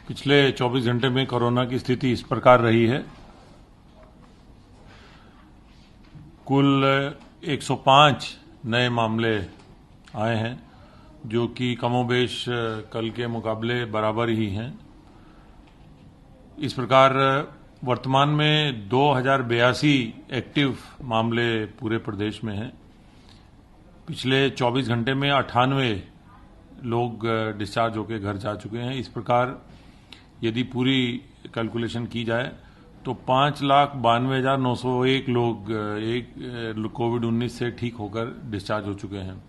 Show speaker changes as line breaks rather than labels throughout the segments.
पिछले 24 घंटे में कोरोना की स्थिति इस प्रकार रही है। कुल 105 नए मामले आए हैं, जो कि कमोबेश कल के मुकाबले बराबर ही हैं। इस प्रकार वर्तमान में 2082 एक्टिव मामले पूरे प्रदेश में हैं। पिछले 24 घंटे में 98 लोग डिस्चार्ज होकर घर जा चुके हैं। इस प्रकार यदि पूरी कैलकुलेशन की जाए तो 5,92,901 लोग कोविड-19 से ठीक होकर डिस्चार्ज हो चुके हैं।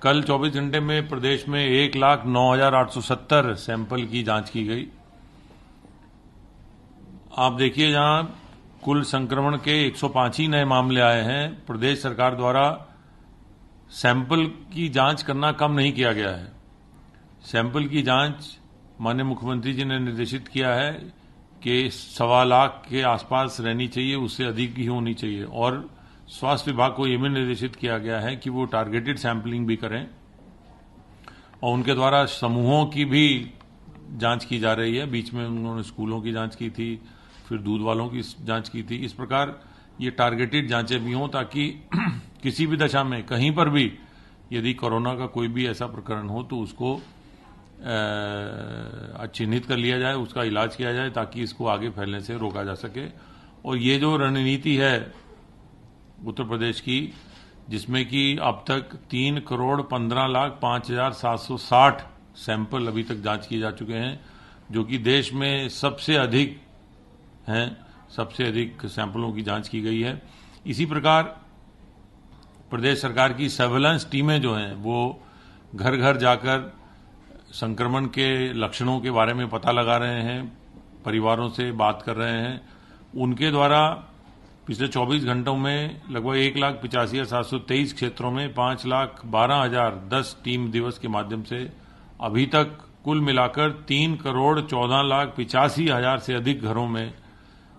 कल 24 घंटे में प्रदेश में 1,09,870 सैंपल की जांच की गई। आप देखिए, जहां कुल संक्रमण के 105 ही नए मामले आए हैं, प्रदेश सरकार द्वारा सैंपल की जांच करना कम नहीं किया गया है। सैंपल की जांच माननीय मुख्यमंत्री जी ने निर्देशित किया है कि 1.25 लाख के आसपास रहनी चाहिए, उससे अधिक ही होनी चाहिए। और स्वास्थ्य विभाग को यह भी निर्देशित किया गया है कि वो टारगेटेड सैंपलिंग भी करें, और उनके द्वारा समूहों की भी जांच की जा रही है। बीच में उन्होंने स्कूलों की जांच की थी, फिर दूध वालों की जांच की थी। इस प्रकार ये टारगेटेड जांचें भी हों, ताकि किसी भी दशा में कहीं पर भी यदि कोरोना का कोई भी ऐसा प्रकरण हो तो उसको चिन्हित कर लिया जाए, उसका इलाज किया जाए, ताकि इसको आगे फैलने से रोका जा सके। और ये जो रणनीति है उत्तर प्रदेश की, जिसमें कि अब तक 3,15,05,760 सैंपल अभी तक जांच किए जा चुके हैं, जो कि देश में सबसे अधिक हैं। सबसे अधिक सैंपलों की जांच की गई है। इसी प्रकार प्रदेश सरकार की सर्वेलेंस टीमें जो हैं, वो घर घर जाकर संक्रमण के लक्षणों के बारे में पता लगा रहे हैं, परिवारों से बात कर रहे हैं। उनके द्वारा पिछले 24 घंटों में लगभग 1,85,723 क्षेत्रों में 5,12,010 टीम दिवस के माध्यम से अभी तक कुल मिलाकर 3,14,85,000 से अधिक घरों में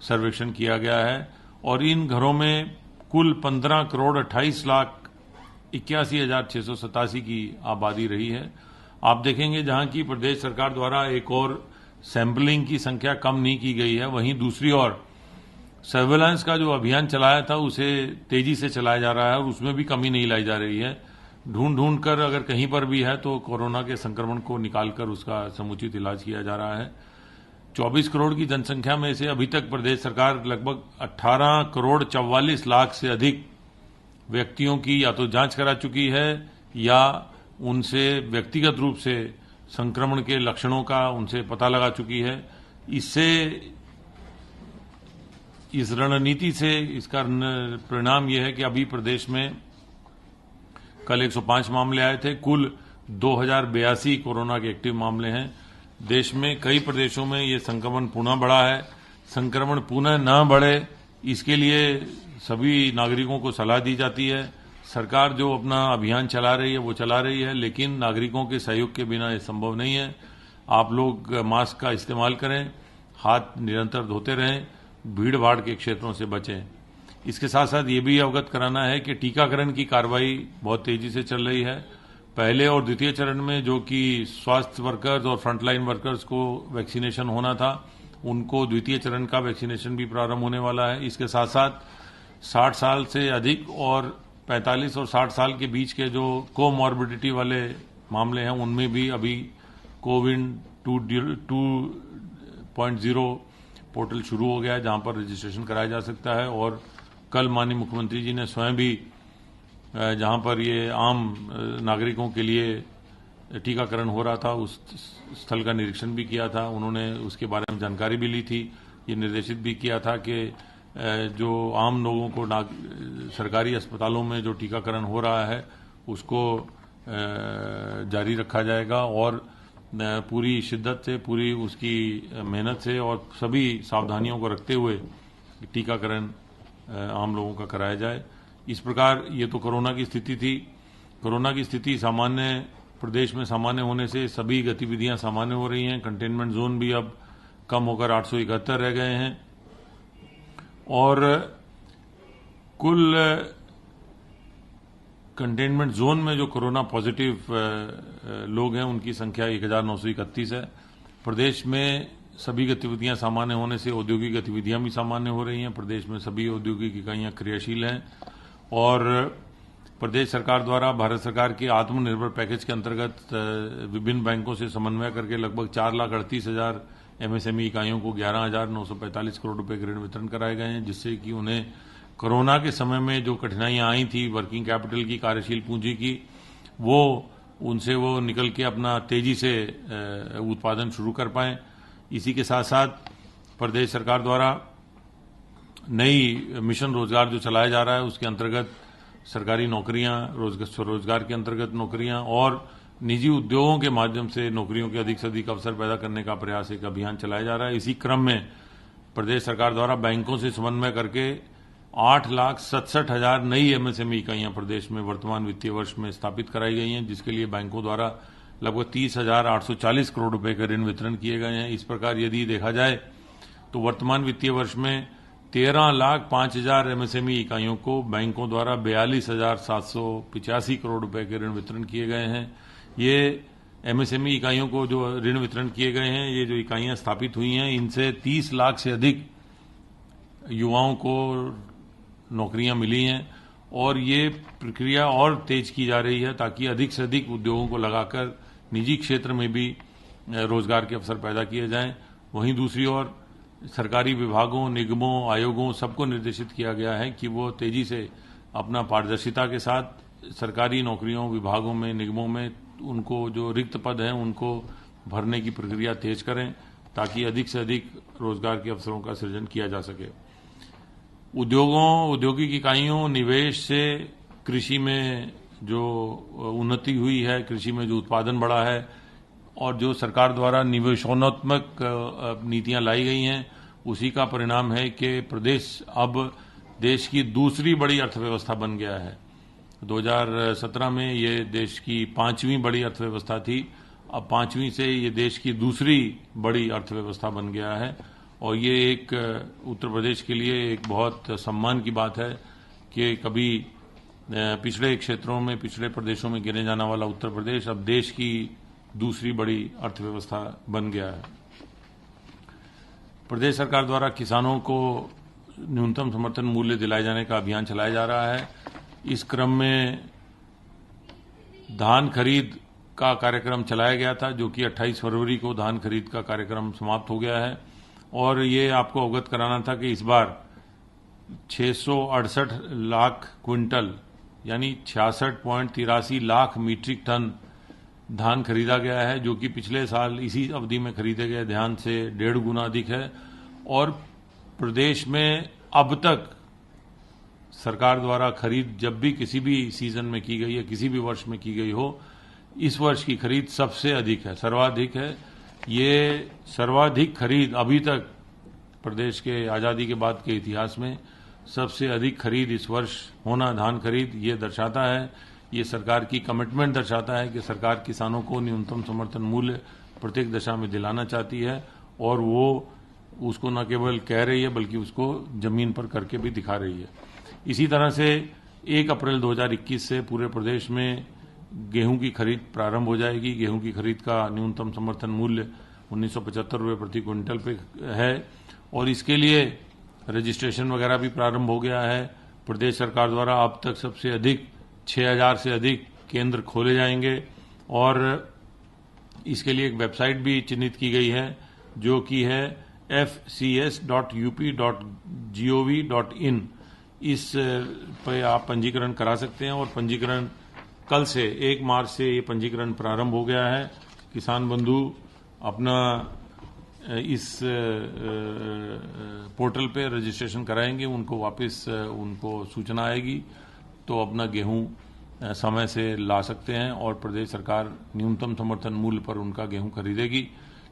सर्वेक्षण किया गया है। और इन घरों में कुल 15,28,81,687 की आबादी रही है। आप देखेंगे, जहां की प्रदेश सरकार द्वारा एक और सैंपलिंग की संख्या कम नहीं की गई है, वहीं दूसरी ओर सर्वेलेंस का जो अभियान चलाया था उसे तेजी से चलाया जा रहा है, और उसमें भी कमी नहीं लाई जा रही है। ढूंढ कर अगर कहीं पर भी है तो कोरोना के संक्रमण को निकालकर उसका समुचित इलाज किया जा रहा है। 24 करोड़ की जनसंख्या में से अभी तक प्रदेश सरकार लगभग 18,44,00,000 से अधिक व्यक्तियों की या तो जांच करा चुकी है, या उनसे व्यक्तिगत रूप से संक्रमण के लक्षणों का उनसे पता लगा चुकी है। इससे, इस रणनीति से इसका परिणाम यह है कि अभी प्रदेश में कल 105 मामले आए थे। कुल 2082 कोरोना के एक्टिव मामले हैं। देश में कई प्रदेशों में ये संक्रमण पुनः बढ़ा है। संक्रमण पुनः न बढ़े, इसके लिए सभी नागरिकों को सलाह दी जाती है। सरकार जो अपना अभियान चला रही है वो चला रही है, लेकिन नागरिकों के सहयोग के बिना ये संभव नहीं है। आप लोग मास्क का इस्तेमाल करें, हाथ निरंतर धोते रहें, भीड़ भाड़ के क्षेत्रों से बचें। इसके साथ साथ ये भी अवगत कराना है कि टीकाकरण की कार्रवाई बहुत तेजी से चल रही है। पहले और द्वितीय चरण में जो कि स्वास्थ्य वर्कर्स और फ्रंटलाइन वर्कर्स को वैक्सीनेशन होना था, उनको द्वितीय चरण का वैक्सीनेशन भी प्रारंभ होने वाला है। इसके साथ साथ 60 साल से अधिक और 45 और 60 साल के बीच के जो कोमॉर्बिडिटी वाले मामले हैं, उनमें भी अभी कोविन 2.0 पोर्टल शुरू हो गया है, जहां पर रजिस्ट्रेशन कराया जा सकता है। और कल माननीय मुख्यमंत्री जी ने स्वयं भी जहां पर ये आम नागरिकों के लिए टीकाकरण हो रहा था, उस स्थल का निरीक्षण भी किया था। उन्होंने उसके बारे में जानकारी भी ली थी। ये निर्देशित भी किया था कि जो आम लोगों को सरकारी अस्पतालों में जो टीकाकरण हो रहा है उसको जारी रखा जाएगा, और पूरी शिद्दत से, पूरी उसकी मेहनत से और सभी सावधानियों को रखते हुए टीकाकरण आम लोगों का कराया जाए। इस प्रकार ये तो कोरोना की स्थिति थी। कोरोना की स्थिति सामान्य, प्रदेश में सामान्य होने से सभी गतिविधियां सामान्य हो रही हैं। कंटेनमेंट जोन भी अब कम होकर 871 रह गए हैं, और कुल कंटेनमेंट जोन में जो कोरोना पॉजिटिव लोग हैं उनकी संख्या 1931 है। प्रदेश में सभी गतिविधियां सामान्य होने से औद्योगिक गतिविधियां भी सामान्य हो रही हैं। प्रदेश में सभी औद्योगिक इकाइयां क्रियाशील हैं और प्रदेश सरकार द्वारा भारत सरकार के आत्मनिर्भर पैकेज के अंतर्गत विभिन्न बैंकों से समन्वय करके लगभग 4,38,000 एमएसएमई इकाइयों को 11,945 करोड़ रुपए के ऋण वितरण कराए गए हैं, जिससे कि उन्हें कोरोना के समय में जो कठिनाइयां आई थी वर्किंग कैपिटल की, कार्यशील पूंजी की, उनसे वो निकल के अपना तेजी से उत्पादन शुरू कर पाएं। इसी के साथ साथ प्रदेश सरकार द्वारा नई मिशन रोजगार जो चलाया जा रहा है उसके अंतर्गत सरकारी नौकरियां, स्वरोजगार के अंतर्गत नौकरियां और निजी उद्योगों के माध्यम से नौकरियों के अधिक से अधिक अवसर पैदा करने का प्रयास, एक अभियान चलाया जा रहा है। इसी क्रम में प्रदेश सरकार द्वारा बैंकों से समन्वय करके 8,67,000 नई एमएसएमई इकाइयां प्रदेश में वर्तमान वित्तीय वर्ष में स्थापित कराई गई हैं, जिसके लिए बैंकों द्वारा लगभग 30,840 करोड़ रुपए के ऋण वितरण किए गए हैं। इस प्रकार यदि देखा जाए तो वर्तमान वित्तीय वर्ष में 13,05,000 एमएसएमई इकाइयों को बैंकों द्वारा 42,785 करोड़ रुपए के ऋण वितरण किए गए हैं। ये एमएसएमई इकाइयों को जो ऋण वितरण किए गए हैं, ये जो इकाइयां स्थापित हुई हैं, इनसे 30 लाख से अधिक युवाओं को नौकरियां मिली हैं और ये प्रक्रिया और तेज की जा रही है ताकि अधिक से अधिक उद्योगों को लगाकर निजी क्षेत्र में भी रोजगार के अवसर पैदा किए जाएं। वहीं दूसरी ओर सरकारी विभागों, निगमों, आयोगों सबको निर्देशित किया गया है कि वो तेजी से अपना पारदर्शिता के साथ सरकारी नौकरियों, विभागों में, निगमों में उनको जो रिक्त पद हैं उनको भरने की प्रक्रिया तेज करें ताकि अधिक से अधिक रोजगार के अवसरों का सृजन किया जा सके। उद्योगों, औद्योगिक इकाइयों, निवेश से कृषि में जो उन्नति हुई है, कृषि में जो उत्पादन बढ़ा है और जो सरकार द्वारा निवेशोन्मुख नीतियां लाई गई हैं, उसी का परिणाम है कि प्रदेश अब देश की दूसरी बड़ी अर्थव्यवस्था बन गया है। 2017 में ये देश की 5वीं बड़ी अर्थव्यवस्था थी, अब 5वीं से ये देश की दूसरी बड़ी अर्थव्यवस्था बन गया है और ये एक उत्तर प्रदेश के लिए एक बहुत सम्मान की बात है कि कभी पिछड़े क्षेत्रों में, पिछड़े प्रदेशों में गिने जाने वाला उत्तर प्रदेश अब देश की दूसरी बड़ी अर्थव्यवस्था बन गया है। प्रदेश सरकार द्वारा किसानों को न्यूनतम समर्थन मूल्य दिलाए जाने का अभियान चलाया जा रहा है। इस क्रम में धान खरीद का कार्यक्रम चलाया गया था, जो कि 28 फरवरी को धान खरीद का कार्यक्रम समाप्त हो गया है और ये आपको अवगत कराना था कि इस बार 668 लाख क्विंटल यानी 66.83 लाख मीट्रिक टन धान खरीदा गया है, जो कि पिछले साल इसी अवधि में खरीदे गए धान से 1.5 गुना अधिक है। और प्रदेश में अब तक सरकार द्वारा खरीद जब भी किसी भी सीजन में की गई है, किसी भी वर्ष में की गई हो, इस वर्ष की खरीद सबसे अधिक है, सर्वाधिक है। ये सर्वाधिक खरीद अभी तक प्रदेश के आज़ादी के बाद के इतिहास में सबसे अधिक खरीद इस वर्ष होना, धान खरीद, ये दर्शाता है, ये सरकार की कमिटमेंट दर्शाता है कि सरकार किसानों को न्यूनतम समर्थन मूल्य प्रत्येक दशा में दिलाना चाहती है और वो उसको न केवल कह रही है बल्कि उसको जमीन पर करके भी दिखा रही है। इसी तरह से 1 अप्रैल 2021 से पूरे प्रदेश में गेहूं की खरीद प्रारंभ हो जाएगी। गेहूं की खरीद का न्यूनतम समर्थन मूल्य 1975 रुपये प्रति क्विंटल पे है और इसके लिए रजिस्ट्रेशन वगैरह भी प्रारंभ हो गया है। प्रदेश सरकार द्वारा अब तक सबसे अधिक 6,000 से अधिक केंद्र खोले जाएंगे और इसके लिए एक वेबसाइट भी चिन्हित की गई है जो कि है fcs.up.gov.in। इस पर आप पंजीकरण करा सकते हैं और पंजीकरण कल से 1 मार्च से ये पंजीकरण प्रारंभ हो गया है। किसान बंधु अपना इस पोर्टल पे रजिस्ट्रेशन कराएंगे, उनको वापस उनको सूचना आएगी तो अपना गेहूं समय से ला सकते हैं और प्रदेश सरकार न्यूनतम समर्थन मूल्य पर उनका गेहूं खरीदेगी।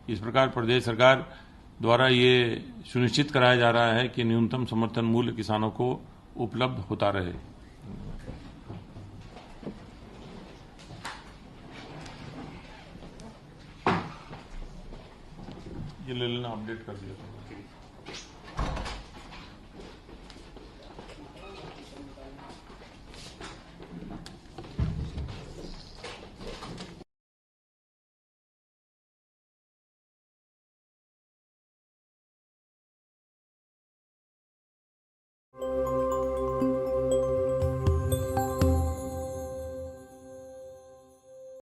इस प्रकार प्रदेश सरकार द्वारा ये सुनिश्चित कराया जा रहा है कि न्यूनतम समर्थन मूल्य किसानों को उपलब्ध होता रहे। ये ले लेना, अपडेट कर दिया था।